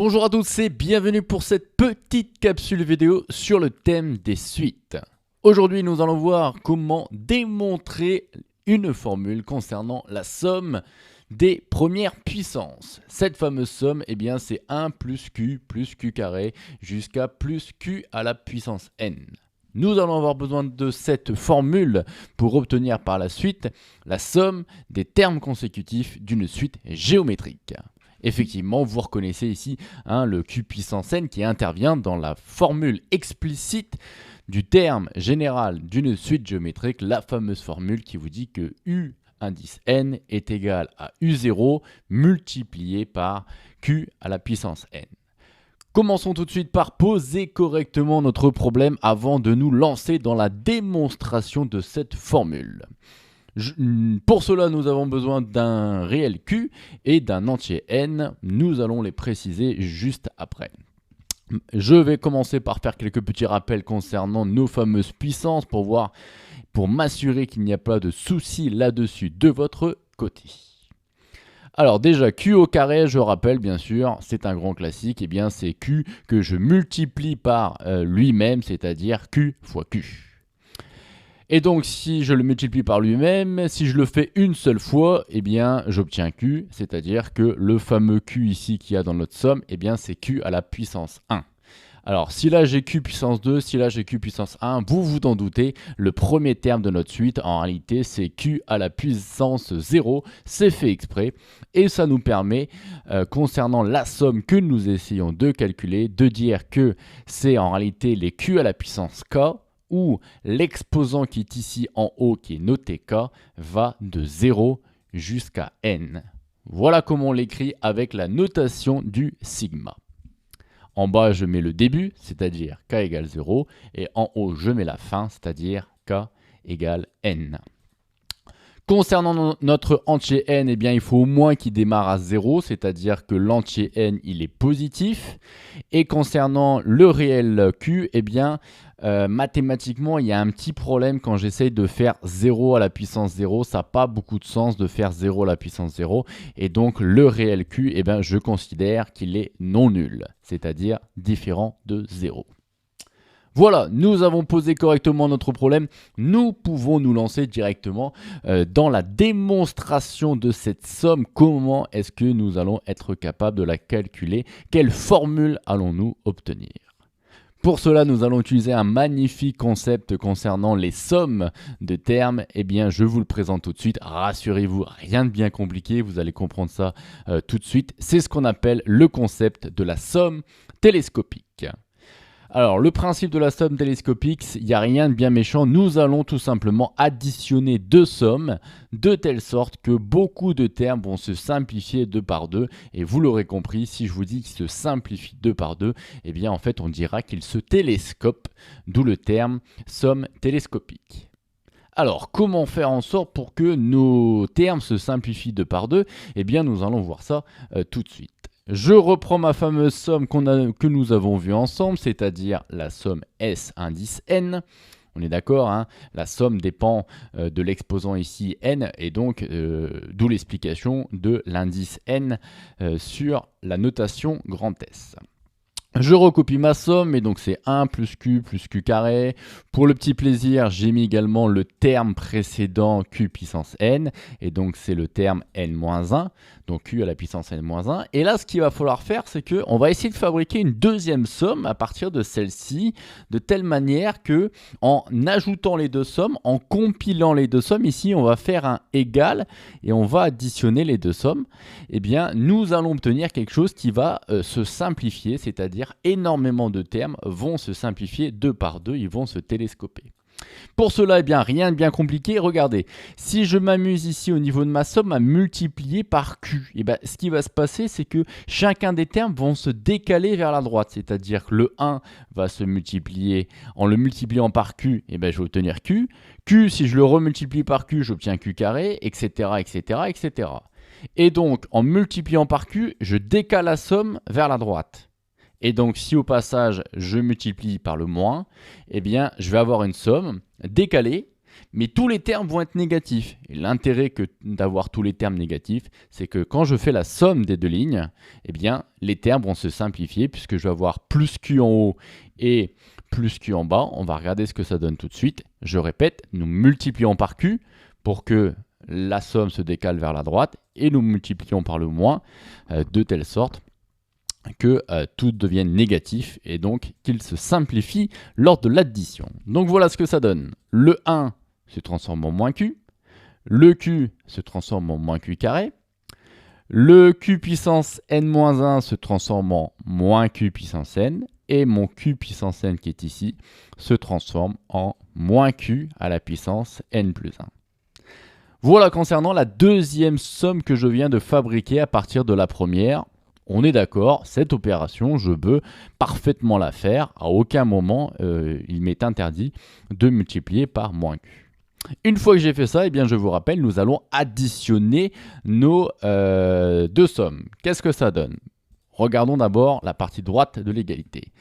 Bonjour à tous et bienvenue pour cette petite capsule vidéo sur le thème des suites. Aujourd'hui, nous allons voir comment démontrer une formule concernant la somme des premières puissances. Cette fameuse somme, c'est 1 plus q carré jusqu'à plus q à la puissance n. Nous allons avoir besoin de cette formule pour obtenir par la suite la somme des termes consécutifs d'une suite géométrique. Effectivement, vous reconnaissez ici le q puissance n qui intervient dans la formule explicite du terme général d'une suite géométrique, la fameuse formule qui vous dit que u indice n est égal à u0 multiplié par q à la puissance n. Commençons tout de suite par poser correctement notre problème avant de nous lancer dans la démonstration de cette formule. Pour cela, nous avons besoin d'un réel q et d'un entier n. Nous allons les préciser juste après. Je vais commencer par faire quelques petits rappels concernant nos fameuses puissances pour m'assurer qu'il n'y a pas de souci là-dessus de votre côté. Alors déjà, q au carré, je rappelle bien sûr, c'est un grand classique, c'est q que je multiplie par lui-même, c'est-à-dire q fois q. Et donc si je le multiplie par lui-même, si je le fais une seule fois, j'obtiens q, c'est-à-dire que le fameux q ici qu'il y a dans notre somme, c'est q à la puissance 1. Alors si là j'ai q puissance 2, si là j'ai q puissance 1, vous vous en doutez, le premier terme de notre suite, en réalité c'est q à la puissance 0, c'est fait exprès, et ça nous permet, concernant la somme que nous essayons de calculer, de dire que c'est en réalité les q à la puissance k, où l'exposant qui est ici en haut, qui est noté k, va de 0 jusqu'à n. Voilà comment on l'écrit avec la notation du sigma. En bas, je mets le début, c'est-à-dire k égale 0, et en haut, je mets la fin, c'est-à-dire k égale n. Concernant notre entier n, il faut au moins qu'il démarre à 0, c'est-à-dire que l'entier n, il est positif. Et concernant le réel q, mathématiquement, il y a un petit problème quand j'essaye de faire 0 à la puissance 0. Ça n'a pas beaucoup de sens de faire 0 à la puissance 0. Et donc, le réel q, je considère qu'il est non nul, c'est-à-dire différent de 0. Voilà, nous avons posé correctement notre problème. Nous pouvons nous lancer directement dans la démonstration de cette somme. Comment est-ce que nous allons être capables de la calculer? Quelle formule allons-nous obtenir? Pour cela, nous allons utiliser un magnifique concept concernant les sommes de termes. Je vous le présente tout de suite. Rassurez-vous, rien de bien compliqué. Vous allez comprendre ça tout de suite. C'est ce qu'on appelle le concept de la somme télescopique. Alors, le principe de la somme télescopique, il n'y a rien de bien méchant. Nous allons tout simplement additionner deux sommes de telle sorte que beaucoup de termes vont se simplifier 2 par 2. Et vous l'aurez compris, si je vous dis qu'ils se simplifient 2 par 2, en fait, on dira qu'ils se télescopent, d'où le terme somme télescopique. Alors, comment faire en sorte pour que nos termes se simplifient 2 par 2? Nous allons voir ça tout de suite. Je reprends ma fameuse somme que nous avons vue ensemble, c'est-à-dire la somme S indice n. On est d'accord, la somme dépend de l'exposant ici n, et donc d'où l'explication de l'indice n sur la notation grand S. Je recopie ma somme, et donc c'est 1 plus q carré. Pour le petit plaisir, j'ai mis également le terme précédent q puissance n, et donc c'est le terme n-1, donc q à la puissance n-1. Et là, ce qu'il va falloir faire, c'est qu'on va essayer de fabriquer une deuxième somme à partir de celle-ci, de telle manière que, en ajoutant les deux sommes, en compilant les deux sommes, ici on va faire un égal, et on va additionner les deux sommes. Nous allons obtenir quelque chose qui va se simplifier, c'est-à-dire énormément de termes vont se simplifier 2 par 2, ils vont se télescoper. Pour cela, rien de bien compliqué. Regardez, si je m'amuse ici au niveau de ma somme à multiplier par q, ce qui va se passer, c'est que chacun des termes vont se décaler vers la droite. C'est-à-dire que le 1 va se multiplier, en le multipliant par q, je vais obtenir q. Q, si je le remultiplie par q, j'obtiens q carré, etc., etc., etc. Et donc, en multipliant par q, je décale la somme vers la droite. Et donc, si au passage, je multiplie par le moins, je vais avoir une somme décalée Mais tous les termes vont être négatifs. Et l'intérêt d'avoir tous les termes négatifs, c'est que quand je fais la somme des deux lignes, eh bien, les termes vont se simplifier puisque je vais avoir plus Q en haut et plus Q en bas. On va regarder ce que ça donne tout de suite. Je répète, nous multiplions par Q pour que la somme se décale vers la droite et nous multiplions par le moins de telle sorte que tout devienne négatif et donc qu'il se simplifie lors de l'addition. Donc voilà ce que ça donne. Le 1 se transforme en moins Q, le Q se transforme en moins Q carré, le Q puissance n-1 se transforme en moins Q puissance n, et mon Q puissance n qui est ici se transforme en moins Q à la puissance n plus 1. Voilà concernant la deuxième somme que je viens de fabriquer à partir de la première. On est d'accord, cette opération, je peux parfaitement la faire. À aucun moment, il m'est interdit de multiplier par moins Q. Une fois que j'ai fait ça, eh bien, je vous rappelle, nous allons additionner nos deux sommes. Qu'est-ce que ça donne? Regardons d'abord la partie droite de l'égalité.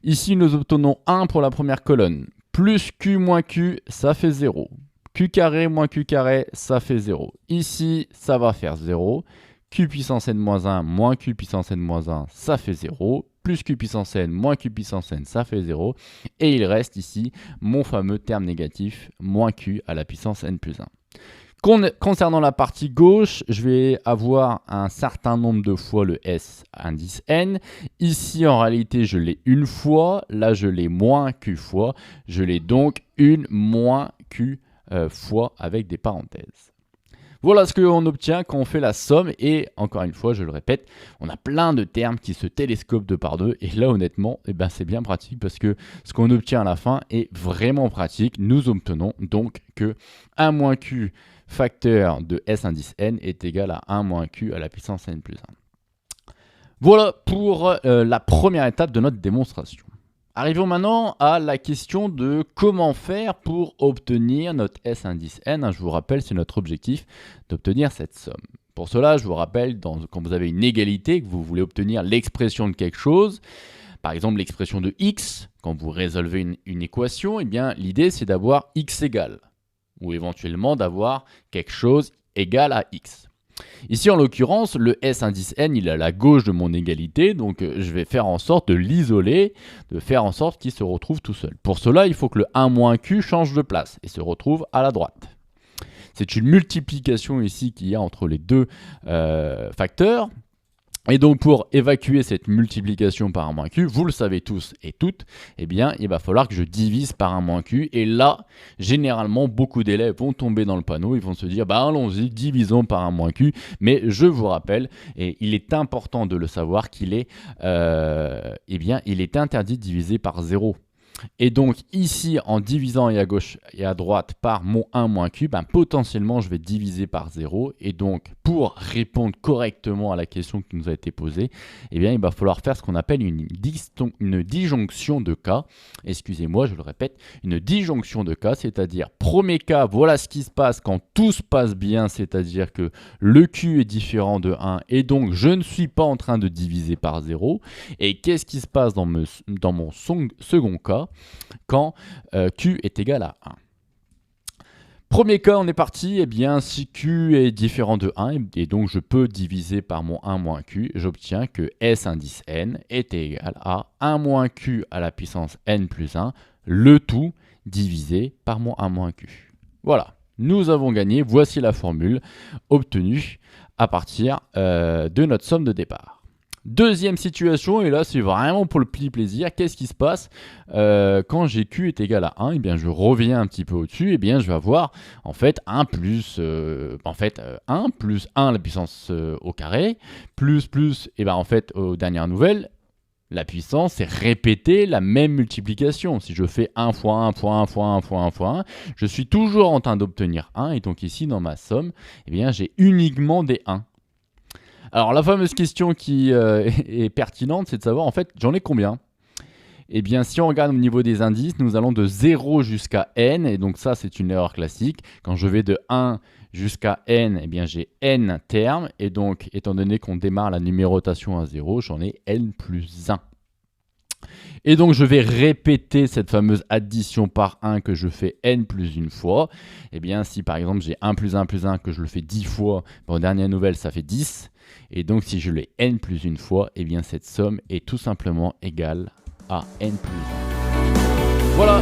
Ici, nous obtenons 1 pour la première colonne. Plus Q moins Q, ça fait 0. Q carré moins Q carré, ça fait 0. Ici, ça va faire 0. Q puissance n-1 moins Q puissance n-1, ça fait 0. Plus Q puissance n moins Q puissance n, ça fait 0. Et il reste ici mon fameux terme négatif, moins Q à la puissance n plus 1. Concernant la partie gauche, je vais avoir un certain nombre de fois le S indice n. Ici, en réalité, je l'ai une fois. Là, je l'ai moins Q fois. Je l'ai donc une moins Q fois avec des parenthèses. Voilà ce qu'on obtient quand on fait la somme et encore une fois, je le répète, on a plein de termes qui se télescopent de par deux et là honnêtement, c'est bien pratique parce que ce qu'on obtient à la fin est vraiment pratique. Nous obtenons donc que 1 moins Q facteur de S indice n est égal à 1 moins Q à la puissance n plus 1. Voilà pour la première étape de notre démonstration. Arrivons maintenant à la question de comment faire pour obtenir notre S indice n. Je vous rappelle, c'est notre objectif d'obtenir cette somme. Pour cela, je vous rappelle, quand vous avez une égalité, que vous voulez obtenir l'expression de quelque chose, par exemple l'expression de x, quand vous résolvez une équation, eh bien l'idée c'est d'avoir x égale, ou éventuellement d'avoir quelque chose égal à x. Ici, en l'occurrence, le S indice n, il est à la gauche de mon égalité, donc je vais faire en sorte de l'isoler, de faire en sorte qu'il se retrouve tout seul. Pour cela, il faut que le 1 moins Q change de place et se retrouve à la droite. C'est une multiplication ici qu'il y a entre les deux facteurs. Et donc, pour évacuer cette multiplication par 1 moins Q, vous le savez tous et toutes, eh bien, il va falloir que je divise par 1 moins Q. Et là, généralement, beaucoup d'élèves vont tomber dans le panneau. Ils vont se dire, bah, allons-y, divisons par 1 moins Q. Mais je vous rappelle, et il est important de le savoir, qu'il est, il est interdit de diviser par 0. Et donc ici, en divisant à gauche et à droite par mon 1 moins Q, potentiellement je vais diviser par 0. Et donc pour répondre correctement à la question qui nous a été posée, eh bien, il va falloir faire ce qu'on appelle une disjonction de cas. Excusez-moi, je le répète, une disjonction de cas, c'est-à-dire premier cas, voilà ce qui se passe quand tout se passe bien, c'est-à-dire que le Q est différent de 1 et donc je ne suis pas en train de diviser par 0. Et qu'est-ce qui se passe dans mon second cas quand Q est égal à 1. Premier cas, on est parti, eh bien, si Q est différent de 1, et donc je peux diviser par mon 1 moins Q, j'obtiens que S indice n est égal à 1 moins Q à la puissance n plus 1, le tout divisé par mon 1 moins Q. Voilà, nous avons gagné, voici la formule obtenue à partir de notre somme de départ. Deuxième situation, et là c'est vraiment pour le plaisir, qu'est-ce qui se passe quand j'ai Q est égal à 1, et bien je reviens un petit peu au-dessus, et bien je vais avoir en fait 1 plus 1 plus 1 à la puissance au carré, plus, et bien en fait aux dernières nouvelles, la puissance c'est répéter la même multiplication. Si je fais 1 fois 1 fois 1 fois 1 fois 1 fois 1, je suis toujours en train d'obtenir 1, et donc ici dans ma somme, eh bien j'ai uniquement des 1. Alors la fameuse question qui est pertinente, c'est de savoir en fait j'en ai combien. Eh bien si on regarde au niveau des indices, nous allons de 0 jusqu'à n, et donc ça c'est une erreur classique. Quand je vais de 1 jusqu'à n, eh bien j'ai n termes, et donc étant donné qu'on démarre la numérotation à 0, j'en ai n plus 1. Et donc, je vais répéter cette fameuse addition par 1 que je fais n plus une fois. Eh bien, si par exemple, j'ai 1 plus 1 plus 1 que je le fais 10 fois, bon, dernière nouvelle, ça fait 10. Et donc, si je l'ai n plus une fois, eh bien, cette somme est tout simplement égale à n plus 1. Voilà!